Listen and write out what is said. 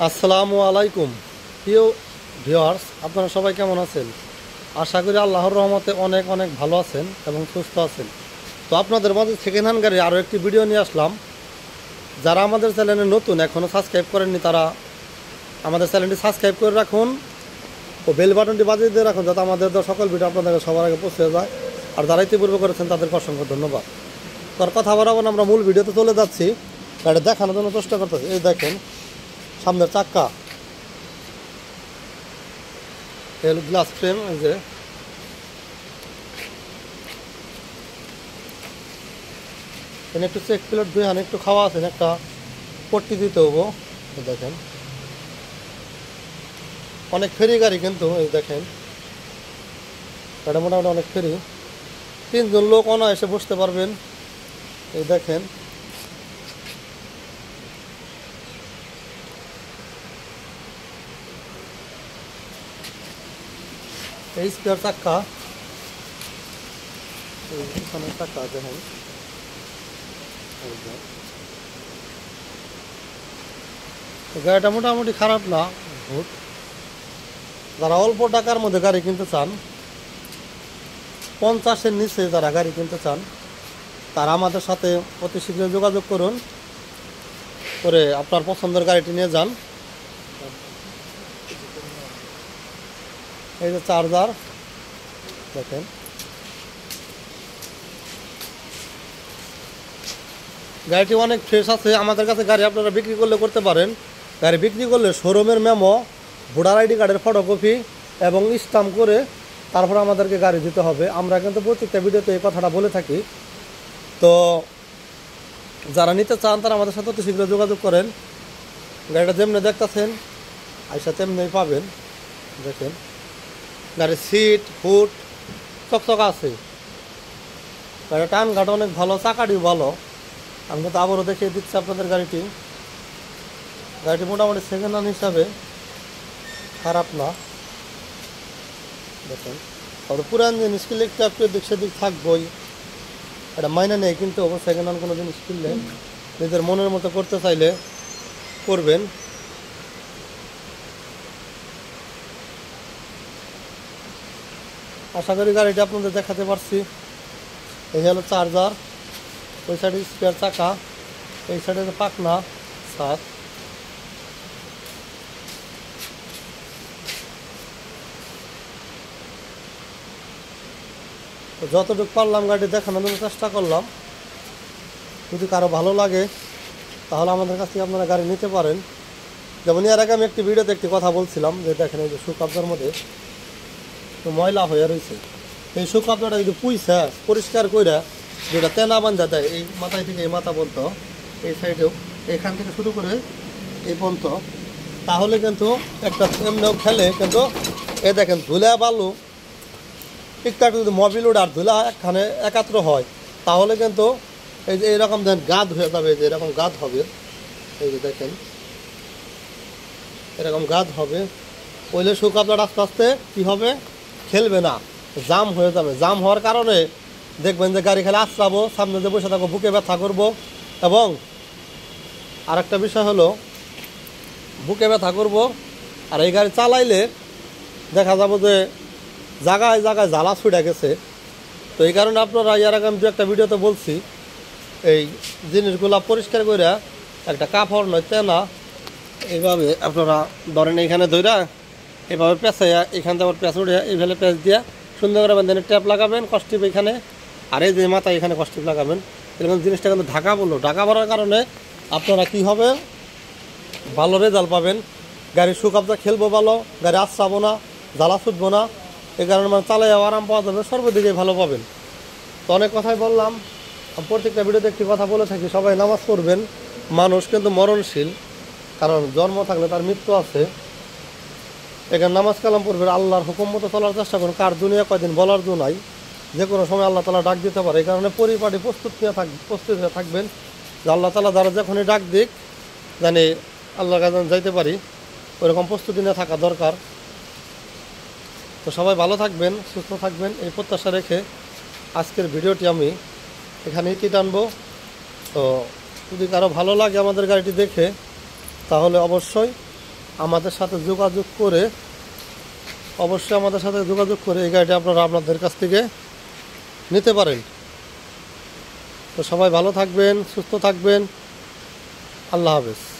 আসসালামু আলাইকুম প্রিয় ভিউয়ার্স, আপনারা সবাই কেমন আছেন? আশা করি আল্লাহর রহমতে অনেক অনেক ভালো আছেন এবং সুস্থ আছেন। তো আপনাদের মাঝে সেকেন্ড হ্যান্ড গাড়ি আরও একটি ভিডিও নিয়ে আসলাম। যারা আমাদের চ্যানেলে নতুন, এখনও সাবস্ক্রাইব করেননি, তারা আমাদের চ্যানেলটি সাবস্ক্রাইব করে রাখুন ও বেল বাটনটি বাজিয়ে দিয়ে রাখুন, যাতে আমাদের সকল ভিডিও আপনাদের সবার আগে পৌঁছে যায়। আর যারা ইতিপূর্বে করেছেন তাদেরকে অসংখ্য ধন্যবাদ। তার কথা বরাবর আমরা মূল ভিডিওতে চলে যাচ্ছি। গাড়ি দেখানোর জন্য চেষ্টা করতেছি। এই দেখেন সামনের চাক্কা, গ্লাস ফ্রেম, এই যে এখানে একটু চেক প্লেট দুই হান একটু খাওয়া আছে, একটা পট্টি দিতে হবো। দেখেন অনেক ফেরি গাড়ি, কিন্তু এই দেখেন এটা মোটামুটি অনেক ফেরি, 3 জন লোক অনায়াসে বসতে পারবেন। এই দেখেন এই স্পেয়ার চাক্কা, এখানে চাক্কা দেখেন। গাড়িটা মোটামুটি খারাপ না। যারা অল্প টাকার মধ্যে গাড়ি কিনতে চান, 50-এর নিচে যারা গাড়ি কিনতে চান, তারা আমাদের সাথে অতি শীঘ্রই যোগাযোগ করুন, করে আপনার পছন্দের গাড়িটি নিয়ে যান। এই যে চার্জার দেখেন, গাড়িটি অনেক ফ্রেশ আছে। আমাদের কাছে গাড়ি আপনারা বিক্রি করলে করতে পারেন। গাড়ি বিক্রি করলে শোরুমের মেমো, ভোটার আইডি কার্ডের ফটোকপি এবং স্ট্যাম্প করে তারপর আমাদেরকে গাড়ি দিতে হবে। আমরা কিন্তু প্রত্যেকটা ভিডিওতে এই কথাটা বলে থাকি। তো যারা নিতে চান তারা আমাদের সাথে অতি শীঘ্র যোগাযোগ করেন। গাড়িটা যেমনি দেখতেছেন আইসা তেমনি পাবেন। দেখেন গাড়ির সিট হুড চকচকা আছে। গাড়ির টান ঘাট অনেক ভালো, চাকাটিও ভালো। আমি তো আবারও দেখিয়ে দিচ্ছি আপনাদের গাড়িটি মোটামুটি সেকেন্ড হ্যান্ড হিসাবে খারাপ না। দেখেন তারপরে পুরান জিনিস কিনলে একটু একটু দিক সেদিক থাকবই, এটা মাইনে নেই, কিন্তু সেকেন্ড হ্যান্ড কোনো জিনিস কিনলে নিজের মনের মতো করতে চাইলে করবেন। আশা করি গাড়িটা আপনাদের দেখাতে পারছি। এই হলো চার্জার, ওই সাইডে স্পেয়ার চাকা, এই সাইডে পাখনা সাত। যতটুকু পারলাম গাড়ি দেখানোর জন্য চেষ্টা করলাম। যদি কারো ভালো লাগে তাহলে আমাদের কাছ থেকে আপনারা গাড়ি নিতে পারেন। যেমন এর আগে আমি একটি ভিডিওতে একটি কথা বলছিলাম যে দেখেন এই যে শু কাপড়ের মধ্যে তো ময়লা হয়ে রয়েছে। এই শু কাপড়টা যদি পুইসা পরিষ্কার করে যেটা তেনা বান্ধা দেয়, এই মাথায় থেকে এই মাথা পর্যন্ত, এই সাইডেও এখান থেকে শুরু করে এই পর্যন্ত, তাহলে কিন্তু একটা এমনিও খেলে কিন্তু এ দেখেন ধুলা বালু একটু একটু যদি মোবিল উড়ে আর ধুলা একখানে একাত্র হয়, তাহলে কিন্তু এই যে এরকম দেখেন গাদ হয়ে যাবে, যে এরকম গাদ হবে। এই যে দেখেন এরকম গাদ হবে, ওইলে শু কাপড় আস্তে আস্তে কী হবে, খেলবে না, জাম হয়ে যাবে। জাম হওয়ার কারণে দেখবেন যে গাড়ি খেলে আশ্রাবো, সামনে যে বসে থাকবো বুকে ব্যথা করবো। এবং আরেকটা বিষয় হলো বুকে ব্যথা করবো। আর এই গাড়ি চালাইলে দেখা যাবো যে জায়গায় জায়গায় জ্বালা ছুটে গেছে। তো এই কারণে আপনারা এর আগে আমি দু একটা ভিডিওতে বলছি, এই জিনিসগুলো পরিষ্কার করে একটা কাপড় নয় তেনা এইভাবে আপনারা ধরেন, এইখানে ধইরা এইভাবে পেঁচাইয়া এখান থেকে আবার পেঁচ উঠে এইভাবে পেঁচ দিয়া সুন্দর করে বান্ধে ট্যাপ লাগাবেন কষ্টিপ এখানে, আর এই যে মাথায় এখানে কষ্টিপ লাগাবেন। এরকম জিনিসটা কিন্তু ঢাকা বললো, ঢাকা পড়ার কারণে আপনারা কি হবে, ভালো রেজাল্ট পাবেন। গাড়ির সুকাপটা খেলবো ভালো, গাড়ি আশ্রাবো না, জ্বালা ছুটবো না। এই কারণে মানে চালাইয়া আরাম পাওয়া যাবে, সর্বদিকে ভালো পাবেন। তো অনেক কথাই বললাম, প্রত্যেকটা ভিডিওতে একটি কথা বলে থাকি, সবাই নামাজ পড়বেন। মানুষ কিন্তু মরণশীল, কারণ জন্ম থাকলে তার মৃত্যু আছে। এখানে নামাজ কালাম পড়বেন, আল্লাহর হুকুম মতো চলার চেষ্টা করুন। কার দুনিয়া কয়দিন বলার জন্য নাই, যে কোনো সময় আল্লাহ তালা ডাক দিতে পারে। এই কারণে পরিপাটি প্রস্তুত হয়ে থাকবেন যে আল্লাহ তালা যারা যখনই ডাক দিক জানি আল্লাহর কাছে যাইতে পারি, ওইরকম প্রস্তুতি নিয়ে থাকা দরকার। তো সবাই ভালো থাকবেন, সুস্থ থাকবেন, এই প্রত্যাশা রেখে আজকের ভিডিওটি আমি এখানে ইতি টানবো। তো যদি কারো ভালো লাগে আমাদের গাড়িটি দেখে, তাহলে অবশ্যই আমাদের সাথে যোগাযোগ করে অবশ্যই আমাদের সাথে যোগাযোগ করে এই গাড়িটা আপনারা আপনাদের কাছ থেকে নিতে পারেন। তো সবাই ভালো থাকবেন, সুস্থ থাকবেন। আল্লাহ হাফেজ।